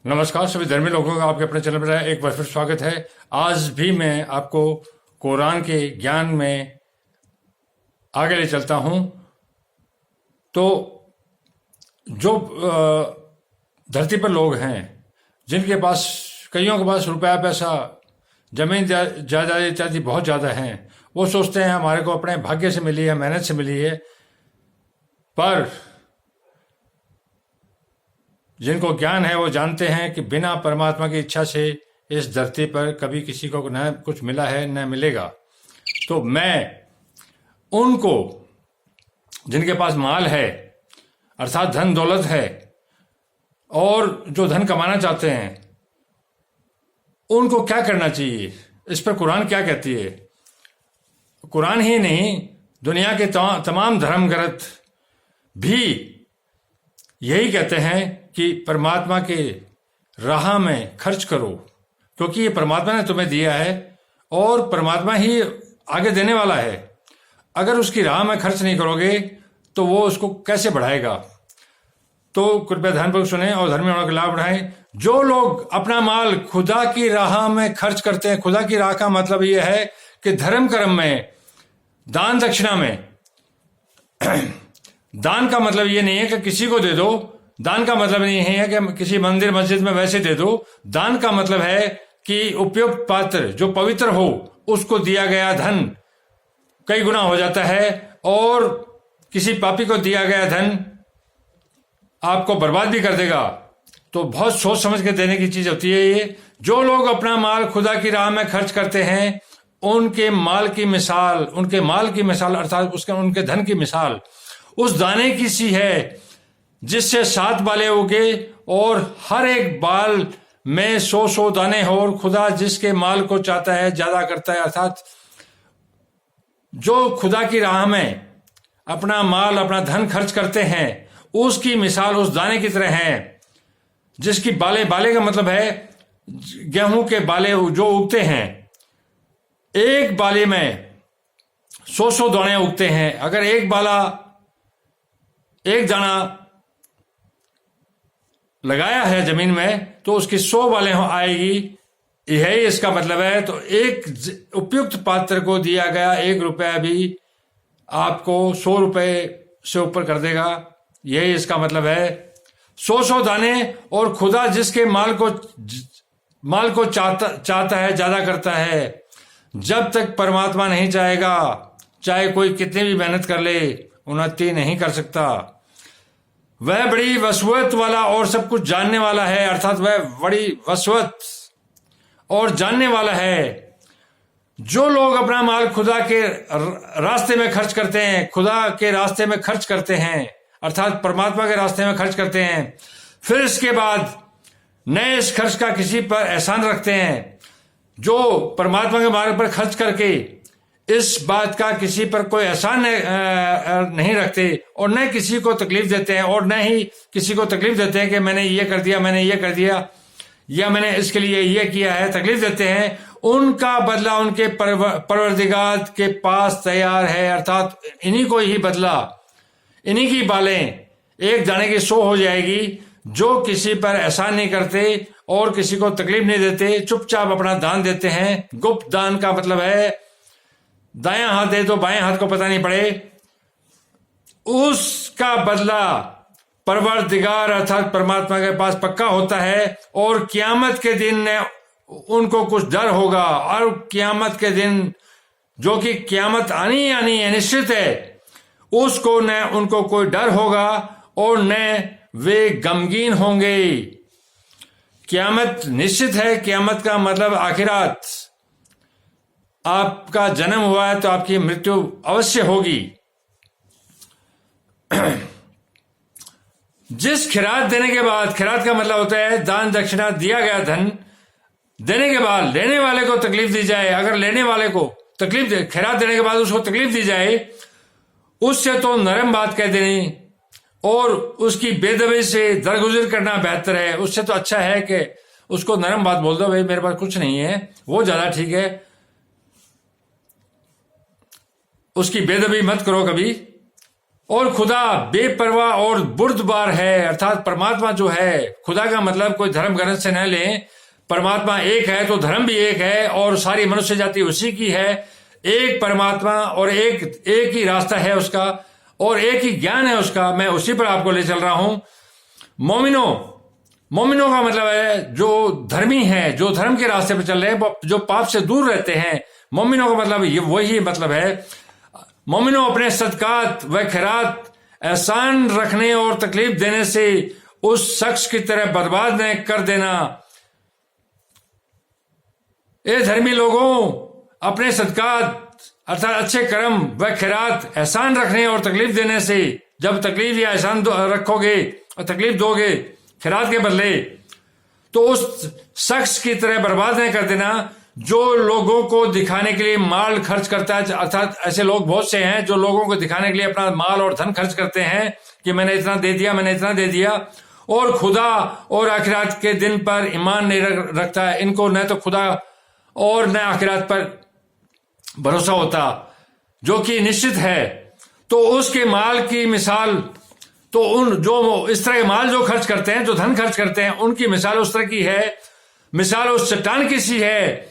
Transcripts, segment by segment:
नमस्कार सभी धर्मी लोगों का आपके अपने चैनल पर एक बार फिर स्वागत है। आज भी मैं आपको कुरान के ज्ञान में आगे ले चलता हूं। तो जो धरती पर लोग हैं जिनके पास कईयों के पास रुपया पैसा जमीन जायदाद इत्यादि बहुत ज़्यादा हैं, वो सोचते हैं हमारे को अपने भाग्य से मिली है, मेहनत से मिली है। पर जिनको ज्ञान है वो जानते हैं कि बिना परमात्मा की इच्छा से इस धरती पर कभी किसी को न कुछ मिला है न मिलेगा। तो मैं उनको जिनके पास माल है अर्थात धन दौलत है और जो धन कमाना चाहते हैं उनको क्या करना चाहिए, इस पर कुरान क्या कहती है। कुरान ही नहीं, दुनिया के तमाम धर्मग्रंथ भी यही कहते हैं कि परमात्मा के राह में खर्च करो, क्योंकि ये परमात्मा ने तुम्हें दिया है और परमात्मा ही आगे देने वाला है। अगर उसकी राह में खर्च नहीं करोगे तो वो उसको कैसे बढ़ाएगा। तो कृपया ध्यानपूर्वक सुने और धर्मी होने का लाभ उठाएं। जो लोग अपना माल खुदा की राह में खर्च करते हैं, खुदा की राह का मतलब ये है कि धर्म कर्म में, दान दक्षिणा में। दान का मतलब ये नहीं है कि किसी को दे दो, दान का मतलब नहीं है कि किसी मंदिर मस्जिद में वैसे दे दो। दान का मतलब है कि उपयुक्त पात्र जो पवित्र हो उसको दिया गया धन कई गुना हो जाता है, और किसी पापी को दिया गया धन आपको बर्बाद भी कर देगा। तो बहुत सोच समझ के देने की चीज होती है ये। जो लोग अपना माल खुदा की राह में खर्च करते हैं उनके माल की मिसाल, अर्थात उनके धन की मिसाल उस दाने की सी है जिससे 7 बालें उगे और हर एक बाल में 100 दाने हो, और खुदा जिसके माल को चाहता है ज्यादा करता है। अर्थात जो खुदा की राह में अपना माल, अपना धन खर्च करते हैं उसकी मिसाल उस दाने की तरह है जिसकी बाले का मतलब है गेहूं के बाले जो उगते हैं। एक बाले में 100 दाने उगते हैं। अगर एक दाना लगाया है जमीन में तो उसकी 100 बालें आएगी, यही इसका मतलब है। तो एक उपयुक्त पात्र को दिया गया 1 रुपया भी आपको 100 रुपए से ऊपर कर देगा, यही इसका मतलब है। 100 दाने, और खुदा जिसके माल को चाहता है ज्यादा करता है। जब तक परमात्मा नहीं चाहेगा, चाहे कोई कितनी भी मेहनत कर ले, उन्नति नहीं कर सकता। वह बड़ी वसवत वाला और सब कुछ जानने वाला है, अर्थात वह बड़ी वसवत और जानने वाला है। जो लोग अपना माल खुदा के रास्ते में खर्च करते हैं, खुदा के रास्ते में खर्च करते हैं अर्थात परमात्मा के रास्ते में खर्च करते हैं, फिर इसके बाद नए इस खर्च का किसी पर एहसान रखते हैं, जो परमात्मा के मार्ग पर खर्च करके इस बात का किसी पर कोई एहसान नहीं रखते और न किसी को तकलीफ देते हैं, और न ही किसी को तकलीफ देते हैं कि मैंने ये कर दिया या मैंने इसके लिए ये किया है, तकलीफ देते हैं, उनका बदला उनके परवरदिगार के पास तैयार है। अर्थात इन्हीं को ही बदला, इन्हीं की बालें एक दाने की 100 हो जाएगी। जो किसी पर एहसान नहीं करते और किसी को तकलीफ नहीं देते, चुपचाप अपना दान देते हैं। गुप्त दान का मतलब है दायां हाथ दे तो बाएं हाथ को पता नहीं पड़े, उसका बदला परवरदिगार अर्थात परमात्मा के पास पक्का होता है। और कियामत के दिन उनको कुछ डर होगा, और कियामत के दिन जो कि कियामत आनी है, निश्चित है, उसको न उनको कोई डर होगा और न वे गमगीन होंगे। कियामत निश्चित है, कियामत का मतलब आखिरात। आपका जन्म हुआ है तो आपकी मृत्यु अवश्य होगी। जिस खिरात देने के बाद, खिरात का मतलब होता है दान दक्षिणा, दिया गया धन देने के बाद लेने वाले को तकलीफ दी जाए। अगर लेने वाले को खिरात देने के बाद उसको तकलीफ दी जाए, उससे तो नरम बात कह देनी और उसकी बेदबी से दरगुजर करना बेहतर है। उससे तो अच्छा है कि उसको नरम बात बोल दो, भाई मेरे पास कुछ नहीं है, वो ज्यादा ठीक है। उसकी बेदबी मत करो कभी, और खुदा बेपरवाह और बुर्दबार है, अर्थात परमात्मा जो है, खुदा का मतलब कोई धर्म ग्रंथ से न लें, परमात्मा एक है तो धर्म भी एक है और सारी मनुष्य जाति उसी की है। एक परमात्मा और एक ही रास्ता है उसका और एक ही ज्ञान है उसका। मैं उसी पर आपको ले चल रहा हूं। मोमिनों का मतलब है जो धर्मी है, जो धर्म के रास्ते पर चल रहे हैं, जो पाप से दूर रहते हैं। मोमिनों का मतलब ये वही मतलब है। मोमिनों अपने सदकात व खैरात एहसान रखने और तकलीफ देने से उस शख्स की तरह बर्बाद न कर देना। ए धर्मी लोगों, अपने सदकात अर्थात अच्छे कर्म व खैरात एहसान रखने और तकलीफ देने से, जब तकलीफ या एहसान रखोगे और तकलीफ दोगे खैरात के बदले, तो उस शख्स की तरह बर्बाद नहीं कर देना जो लोगों को दिखाने के लिए माल खर्च करता है। अर्थात ऐसे लोग बहुत से हैं जो लोगों को दिखाने के लिए अपना माल और धन खर्च करते हैं कि मैंने इतना दे दिया, मैंने इतना दे दिया, और खुदा और आखिरात के दिन पर ईमान नहीं रखता है। इनको न तो खुदा और न आखिरात पर भरोसा होता जो कि निश्चित है। तो उसके माल की मिसाल, तो उन जो इस तरह के माल जो खर्च करते हैं, जो धन खर्च करते हैं, उनकी मिसाल उस तरह की है। मिसाल उस चट्टान की सी है,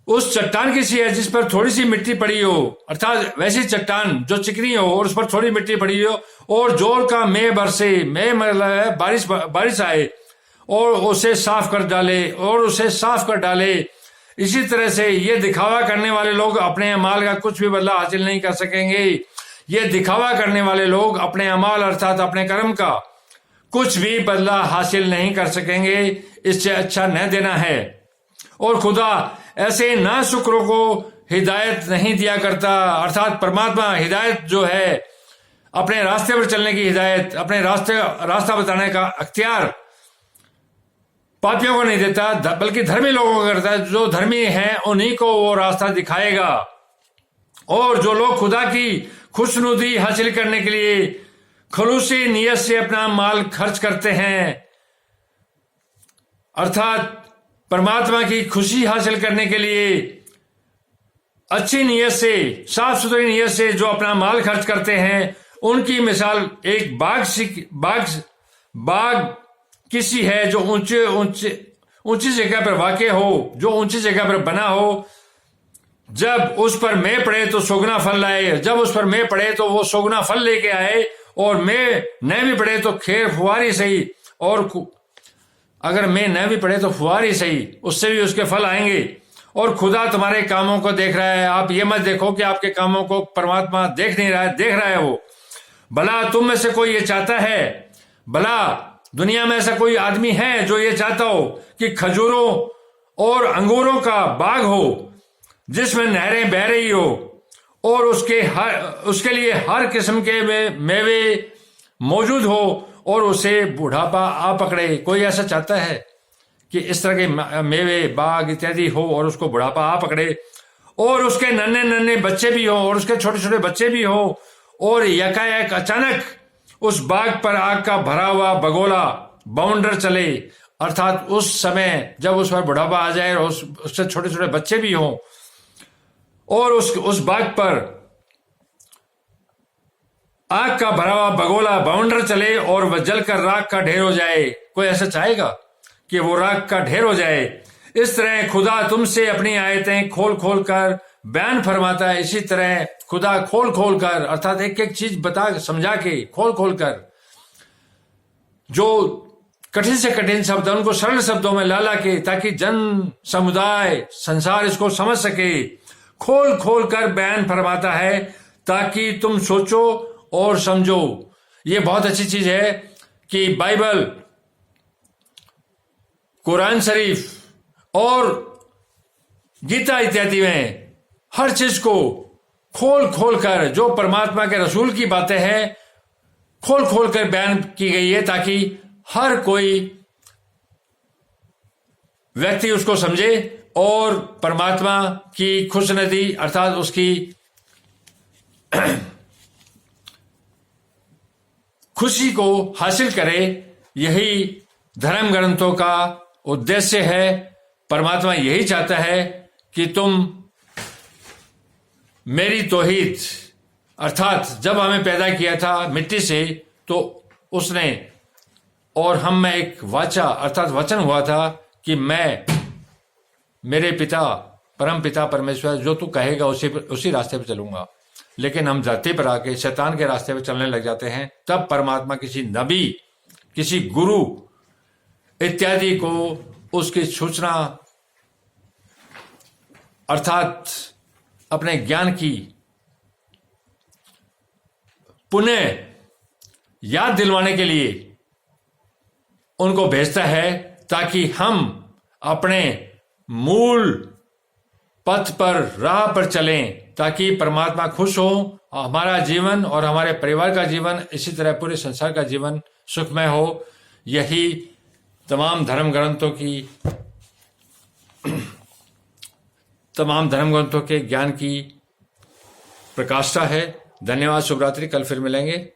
उस चट्टान की सी है जिस पर थोड़ी सी मिट्टी पड़ी हो, अर्थात वैसी चट्टान जो चिकनी हो और उस पर थोड़ी मिट्टी पड़ी हो, और जोर का मेघ बरसे, मेघ मतलब बारिश आए और उसे साफ कर डाले। इसी तरह से ये दिखावा करने वाले लोग अपने अमाल का कुछ भी बदला हासिल नहीं कर सकेंगे। ये दिखावा करने वाले लोग अपने अमाल अर्थात अपने कर्म का कुछ भी बदला हासिल नहीं कर सकेंगे। इससे अच्छा न देना है। और खुदा ऐसे नाशुक्रों को हिदायत नहीं दिया करता। अर्थात परमात्मा हिदायत जो है, अपने रास्ते पर चलने की हिदायत, अपने रास्ता बताने का अख्तियार पापियों को नहीं देता, बल्कि धर्मी लोगों को करता है। जो धर्मी हैं उन्हीं को वो रास्ता दिखाएगा। और जो लोग खुदा की खुशनुदी हासिल करने के लिए खलूसी नियत से अपना माल खर्च करते हैं, अर्थात परमात्मा की खुशी हासिल करने के लिए अच्छी नियत से, साफ सुथरी नियत से जो अपना माल खर्च करते हैं, उनकी मिसाल एक बाग किसी है जो ऊंची जगह पर वाक़ हो, जो ऊंची जगह पर बना हो। जब उस पर मेह पड़े तो सोगना फल लाए, जब उस पर मेह पड़े तो वो सोगना फल लेके आए, और मेह न भी पड़े तो खैर फुहारी सही, और अगर मेह न भी पड़े तो फुहारी सही, उससे भी उसके फल आएंगे। और खुदा तुम्हारे कामों को देख रहा है। आप ये मत देखो कि आपके कामों को परमात्मा देख नहीं रहा है, देख रहा है वो। भला तुम में से कोई ये चाहता है, भला दुनिया में ऐसा कोई आदमी है जो ये चाहता हो कि खजूरों और अंगूरों का बाग हो जिसमें नहरें बह रही हो, और उसके लिए हर किस्म के मेवे मौजूद हो, और उसे बुढ़ापा आ पकड़े? कोई ऐसा चाहता है कि इस तरह के मेवे बाग इत्यादि हो और उसको बुढ़ापा आ पकड़े, और उसके नन्हे नन्हे बच्चे भी हो, और उसके छोटे छोटे बच्चे भी हो, और यकायक अचानक उस बाग पर आग का भरा हुआ बगोला बाउंडर चले, अर्थात उस समय जब उस पर बुढ़ापा आ जाए और उससे छोटे छोटे बच्चे भी हों, और उस बाग पर आग का भरा हुआ बगोला बाउंडर चले और वह जलकर राख का ढेर हो जाए। कोई ऐसा चाहेगा कि वो राख का ढेर हो जाए? इस तरह खुदा तुमसे अपनी आयतें खोल खोल कर बयान फरमाता है। इसी तरह खुदा खोल खोल कर, अर्थात एक एक चीज बता समझा के, खोल खोल कर, जो कठिन से कठिन शब्द उनको सरल शब्दों में ला के, ताकि जन समुदाय संसार इसको समझ सके, खोल खोल कर बयान फरमाता है ताकि तुम सोचो और समझो। ये बहुत अच्छी चीज है कि बाइबल, कुरान शरीफ और गीता इत्यादि में हर चीज को खोल खोल कर, जो परमात्मा के रसूल की बातें हैं, खोल खोल कर बयान की गई है ताकि हर कोई व्यक्ति उसको समझे और परमात्मा की खुशनदी अर्थात उसकी खुशी को हासिल करे। यही धर्म ग्रंथों का उद्देश्य है। परमात्मा यही चाहता है कि तुम मेरी तौहीद अर्थात जब हमें पैदा किया था मिट्टी से, तो उसने और हम में एक वाचा अर्थात वचन हुआ था कि मैं मेरे पिता परम पिता परमेश्वर जो तू कहेगा उसी रास्ते पर चलूंगा। लेकिन हम धरती पर आके शैतान के रास्ते पर चलने लग जाते हैं। तब परमात्मा किसी नबी, किसी गुरु इत्यादि को उसकी सूचना अर्थात अपने ज्ञान की पुनः याद दिलवाने के लिए उनको भेजता है, ताकि हम अपने मूल पथ पर राह पर चलें, ताकि परमात्मा खुश हो, हमारा जीवन और हमारे परिवार का जीवन, इसी तरह पूरे संसार का जीवन सुखमय हो। यही तमाम धर्म ग्रंथों के ज्ञान की प्रकाष्ठा है। धन्यवाद। शुभ रात्रि। कल फिर मिलेंगे।